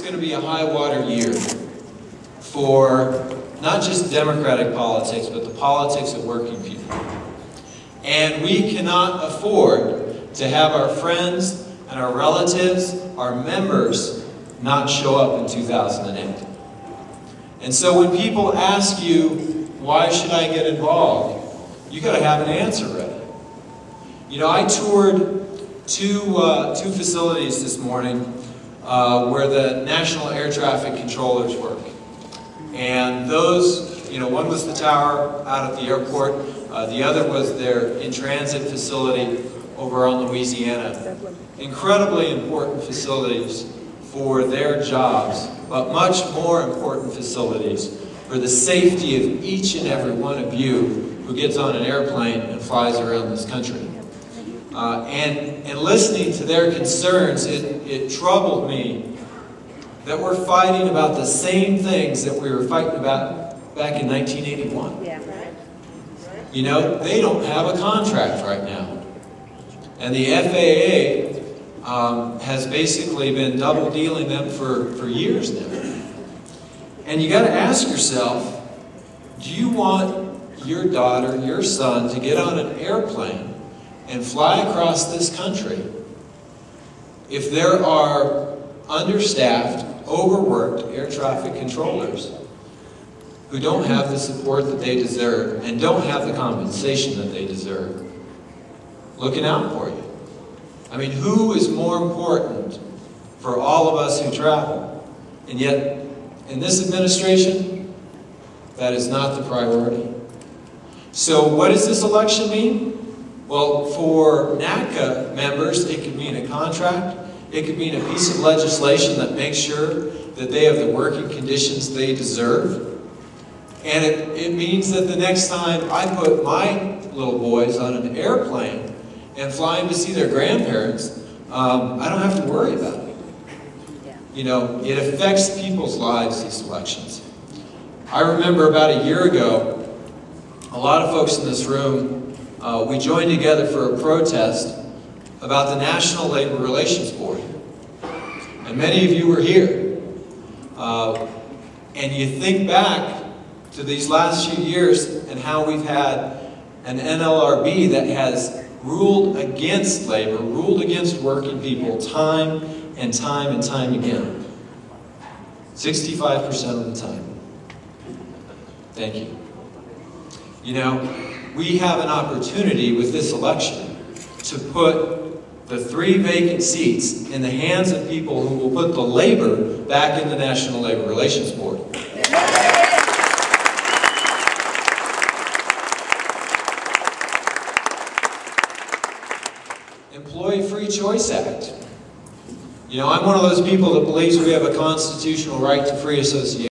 going to be a high water year for not just democratic politics, but the politics of working people. And we cannot afford to have our friends and our relatives, our members, not show up in 2008. And so when people ask you, why should I get involved? You got to have an answer ready. You know, I toured two facilities this morning where the National Air Traffic Controllers work. And those, you know, one was the tower out at the airport, the other was their in-transit facility over on Louisiana. Incredibly important facilities for their jobs, but much more important facilities for the safety of each and every one of you who gets on an airplane and flies around this country. And listening to their concerns, it troubled me that we're fighting about the same things that we were fighting about back in 1981. Yeah. You know, they don't have a contract right now. And the FAA has basically been double dealing them for years now. And you got to ask yourself, do you want your daughter, your son, to get on an airplane and fly across this country if there are understaffed, overworked air traffic controllers who don't have the support that they deserve and don't have the compensation that they deserve looking out for you? I mean, who is more important for all of us who travel? And yet, in this administration, that is not the priority. So what does this election mean? Well, for NACA members, it could mean a contract. It could mean a piece of legislation that makes sure that they have the working conditions they deserve. And it means that the next time I put my little boys on an airplane and flying to see their grandparents, I don't have to worry about it. You know, it affects people's lives, these elections. I remember about a year ago, a lot of folks in this room, we joined together for a protest about the National Labor Relations Board. And many of you were here. And you think back to these last few years and how we've had an NLRB that has ruled against labor, ruled against working people time and time and time again. 65% of the time. Thank you. You know, we have an opportunity with this election to put the 3 vacant seats in the hands of people who will put the labor back in the National Labor Relations Board. Employee Free Choice Act. You know, I'm one of those people that believes we have a constitutional right to free association.